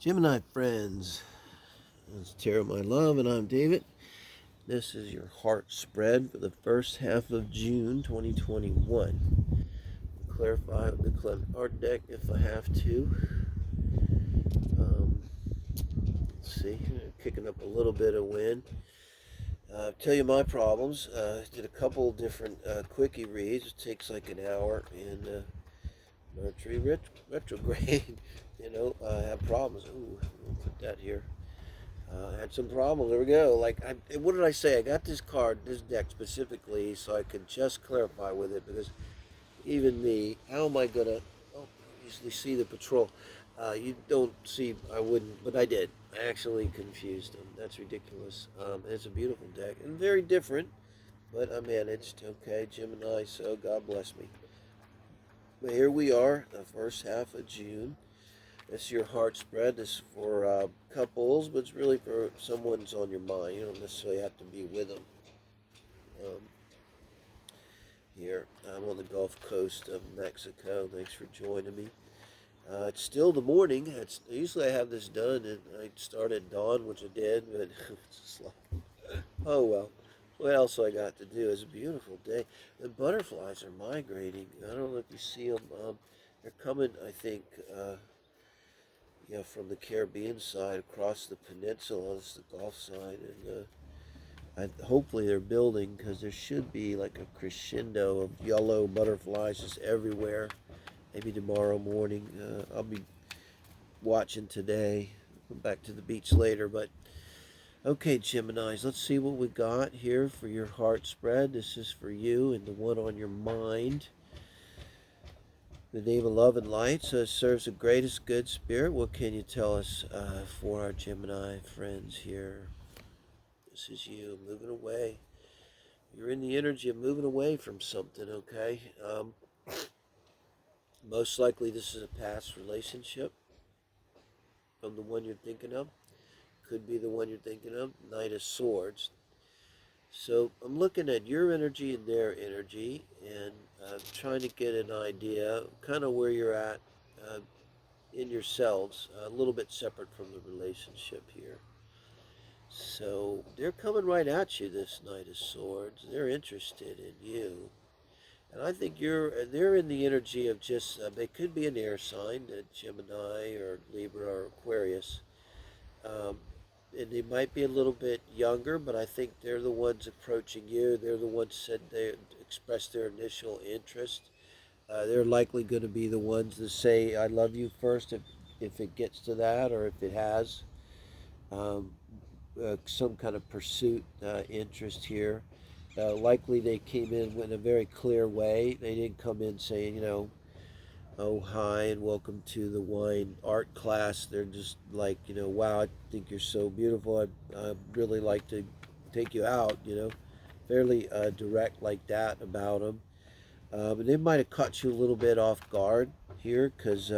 Gemini friends, it's Tarotmylove and I'm David. This is your heart spread for the first half of June 2021. Clarify with the card deck if I have to. Let's see, kicking up a little bit of wind. Tell you my problems. Did a couple different quickie reads. It takes like an hour, and Mercury retrograde. I have problems. Ooh, I'll put that here. I had some problems. There we go. What did I say? I got this card, this deck specifically, so I could just clarify with it, because even me, how am I gonna? Oh, usually see the patrol. You don't see. I wouldn't, but I did. I actually confused them. That's ridiculous. It's a beautiful deck and very different, but I managed. Okay, Gemini. So God bless me. But here we are, the first half of June. This is your heart spread. This is for couples, but it's really for someone's on your mind. You don't necessarily have to be with them. Here, I'm on the Gulf Coast of Mexico. Thanks for joining me. It's still the morning. Usually I have this done, and I start at dawn, which I did, but it's just like, oh well. What else I got to do? It's a beautiful day. The butterflies are migrating. I don't know if you see them. They're coming, I think, from the Caribbean side across the peninsula. This is the Gulf side, and hopefully they're building, because there should be like a crescendo of yellow butterflies just everywhere. Maybe tomorrow morning. I'll be watching today. Come back to the beach later, but okay, Geminis, let's see what we got here for your heart spread. This is for you and the one on your mind. The name of love and light serves the greatest good spirit. What can you tell us for our Gemini friends here? This is you moving away. You're in the energy of moving away from something, okay? Most likely this is a past relationship from the one you're thinking of. Could be the one you're thinking of. Knight of Swords. So I'm looking at your energy and their energy, and trying to get an idea kind of where you're at in yourselves, a little bit separate from the relationship here. So they're coming right at you, this Knight of Swords. They're interested in you. And I think they're in the energy of just, they could be an air sign, Gemini or Libra or Aquarius. And they might be a little bit younger, but I think they're the ones approaching you. They're the ones said they expressed their initial interest. They're likely going to be the ones that say "I love you" first, if it gets to that, or if it has some kind of pursuit interest here. Likely they came in a very clear way. They didn't come in saying, oh, hi, and welcome to the wine art class. They're just like, wow, I think you're so beautiful. I'd really like to take you out, fairly direct like that about them. And they might have caught you a little bit off guard here, because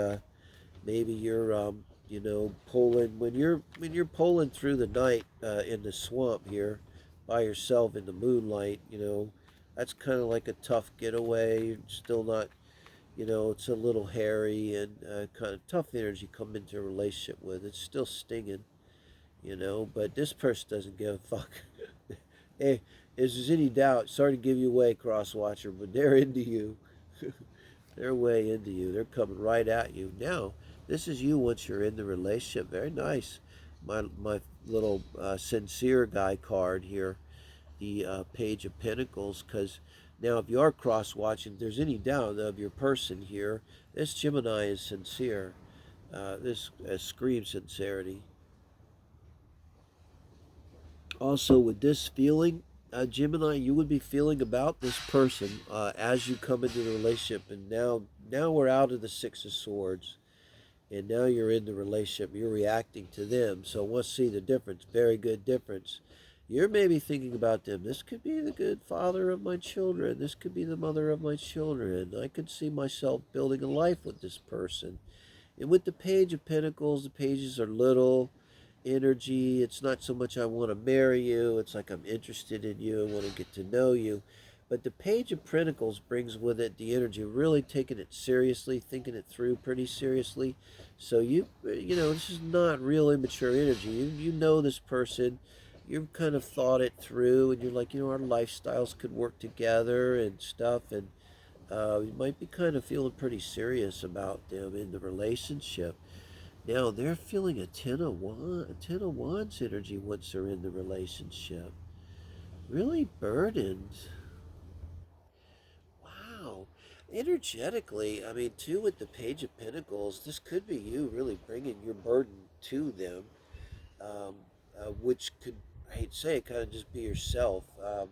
maybe you're, pulling, when you're pulling through the night in the swamp here by yourself in the moonlight, that's kind of like a tough getaway. You're still not, it's a little hairy and kind of tough energy come into a relationship with. It's still stinging, but this person doesn't give a fuck. Hey, if there's any doubt, sorry to give you away, cross-watcher, but they're into you. They're way into you. They're coming right at you. Now, this is you once you're in the relationship. Very nice. My little sincere guy card here, the Page of Pentacles, because now if you are cross-watching, if there's any doubt of your person here, this Gemini is sincere. This screams sincerity. Also, with this feeling, Gemini, you would be feeling about this person as you come into the relationship. And now we're out of the Six of Swords, and now you're in the relationship. You're reacting to them. So let's see the difference. Very good difference. You're maybe thinking about them. This could be the good father of my children. This could be the mother of my children. I could see myself building a life with this person. And with the Page of Pentacles, the pages are little energy. It's not so much I want to marry you. It's like I'm interested in you. I want to get to know you. But the Page of Pentacles brings with it the energy of really taking it seriously, thinking it through pretty seriously. So this is not real immature energy. You know this person, you've kind of thought it through, and you're like, our lifestyles could work together and stuff, and you might be kind of feeling pretty serious about them in the relationship. Now they're feeling a Ten of Wands energy once they're in the relationship. Really burdened. Wow. Energetically, I mean, too, with the Page of Pentacles, this could be you really bringing your burden to them, um, which could, I hate to say it, kind of just be yourself. Um,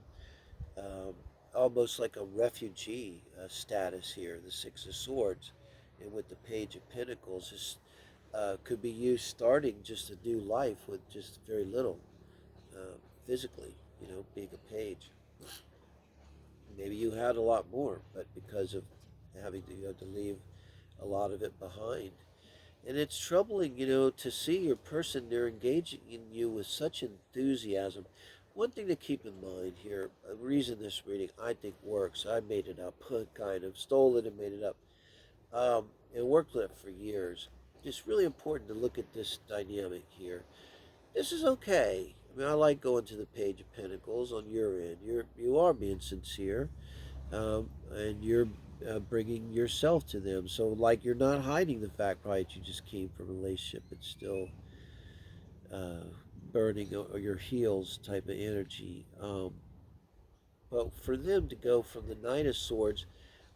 Almost like a refugee status here, the Six of Swords. And with the Page of Pentacles, this could be you starting just a new life with just very little physically, being a page. Maybe you had a lot more, but because of having to leave a lot of it behind. And it's troubling, to see your person, they're engaging in you with such enthusiasm. One thing to keep in mind here, a reason this reading I think works, I made it up, kind of, stole it and made it up, and worked with it for years. It's really important to look at this dynamic here. This is okay. I mean, I like going to the Page of Pentacles on your end. You are being sincere, and you're bringing yourself to them. So, like, you're not hiding the fact, right? You just came from a relationship. It's still uh, burning or your heels type of energy. But for them to go from the Knight of Swords,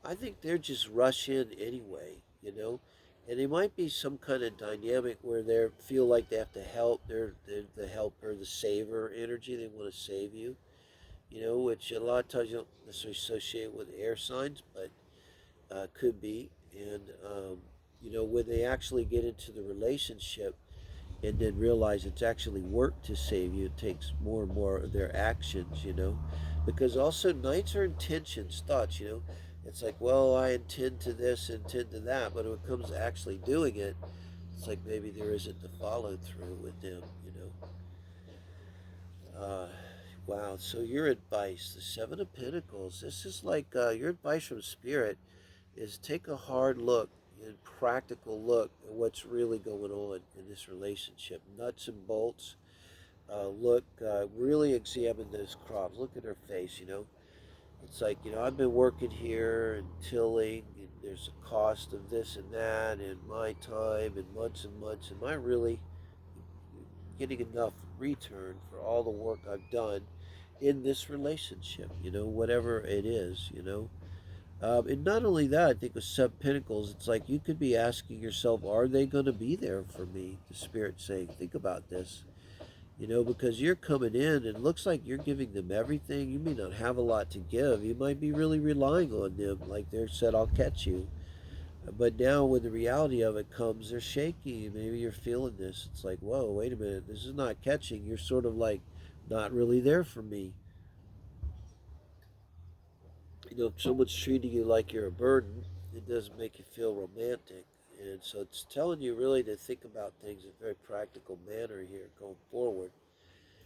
I think they're just rush in anyway. And it might be some kind of dynamic where they feel like they have to help. They're the helper, the saver energy. They want to save you, which a lot of times you don't necessarily associate with air signs, but could be. And, when they actually get into the relationship and then realize it's actually work to save you, it takes more and more of their actions. Because also nights are intentions, thoughts. It's like, well, I intend to this, intend to that, but when it comes to actually doing it, it's like maybe there isn't the follow through with them. Wow, so your advice, the Seven of Pentacles, this is like your advice from Spirit is take a hard look and practical look at what's really going on in this relationship. Nuts and bolts. Really examine those crops. Look at her face. It's like, I've been working here and tilling, and there's a cost of this and that, and my time, and months. Am I really getting enough return for all the work I've done in this relationship? Whatever it is. And not only that, I think with Sub Pentacles, it's like you could be asking yourself, are they going to be there for me? The Spirit's saying, think about this. Because you're coming in and it looks like you're giving them everything. You may not have a lot to give. You might be really relying on them, like they said, I'll catch you. But now when the reality of it comes, they're shaky. Maybe you're feeling this. It's like, whoa, wait a minute. This is not catching. You're sort of like not really there for me. If someone's treating you like you're a burden, it doesn't make you feel romantic. And so it's telling you really to think about things in a very practical manner here going forward.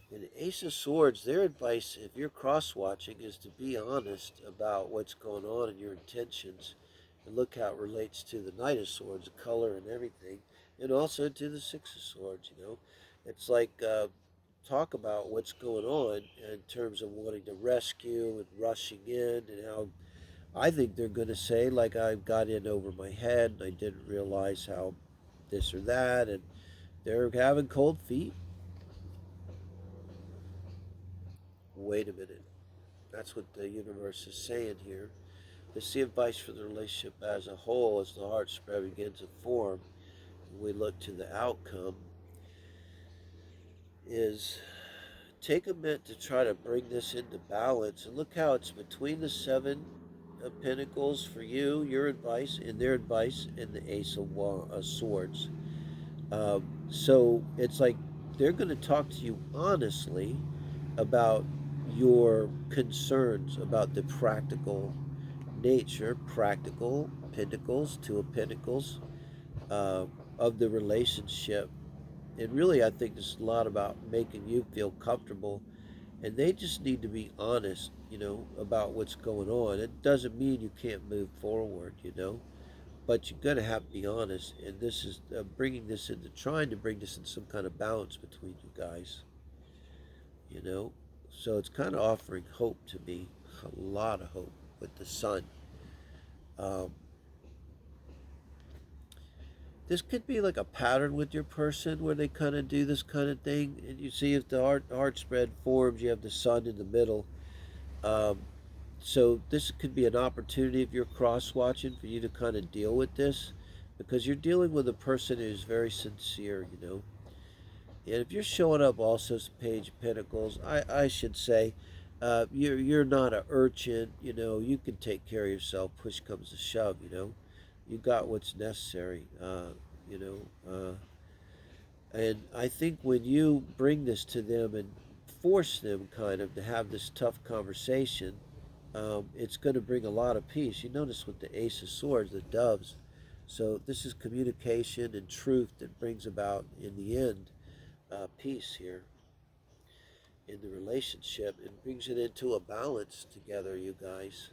And the Ace of Swords, their advice, if you're cross-watching, is to be honest about what's going on and your intentions. And look how it relates to the Knight of Swords, the color and everything. And also to the Six of Swords. It's like talk about what's going on in terms of wanting to rescue and rushing in, and how I think they're going to say, like, I got in over my head and I didn't realize how this or that, and they're having cold feet. Wait a minute. That's what the universe is saying here. It's the advice for the relationship as a whole as the heart spread begins to form. And we look to the outcome is take a minute to try to bring this into balance, and look how it's between the Seven of Pentacles for you, your advice, and their advice, and the Ace of Swords. So it's like they're going to talk to you honestly about your concerns about the practical nature, practical pentacles, two of pentacles, uh, of the relationship. And really, I think it's a lot about making you feel comfortable and they just need to be honest, about what's going on. It doesn't mean you can't move forward, but you're going to have to be honest. And this is trying to bring this in some kind of balance between you guys, you know. So it's kind of offering hope to me, a lot of hope with the sun. Um, this could be like a pattern with your person where they kind of do this kind of thing. And you see, if the heart spread forms, you have the sun in the middle. Um, so this could be an opportunity if you're cross watching for you to kind of deal with this, because you're dealing with a person who's very sincere, And if you're showing up also as Page of Pentacles, I should say, you're not an urchin, you can take care of yourself, push comes to shove, you got what's necessary, you know. And I think when you bring this to them and force them kind of to have this tough conversation, it's going to bring a lot of peace. You notice with the Ace of Swords, the doves. So this is communication and truth that brings about, in the end, peace here in the relationship, and brings it into a balance together, you guys.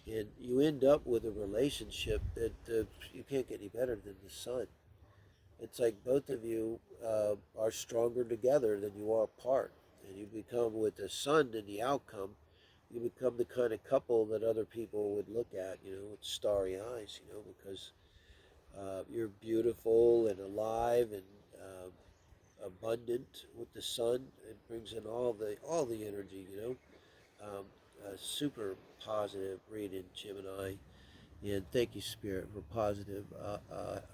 And you end up with a relationship that you can't get any better than the sun. It's like both of you are stronger together than you are apart. And you become, with the sun in the outcome, you become the kind of couple that other people would look at, with starry eyes, because you're beautiful and alive and abundant with the sun. It brings in all the energy, a super positive reading, Gemini. And thank you, Spirit, for positive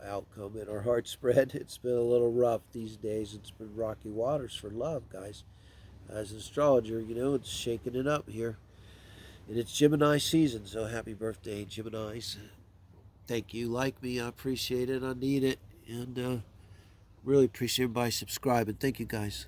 outcome in our heart spread. It's been a little rough these days. It's been rocky waters for love, guys. As an astrologer, it's shaking it up here. And it's Gemini season, so happy birthday, Geminis. Thank you. Like me, I appreciate it. I need it. And really appreciate everybody subscribing. Thank you, guys.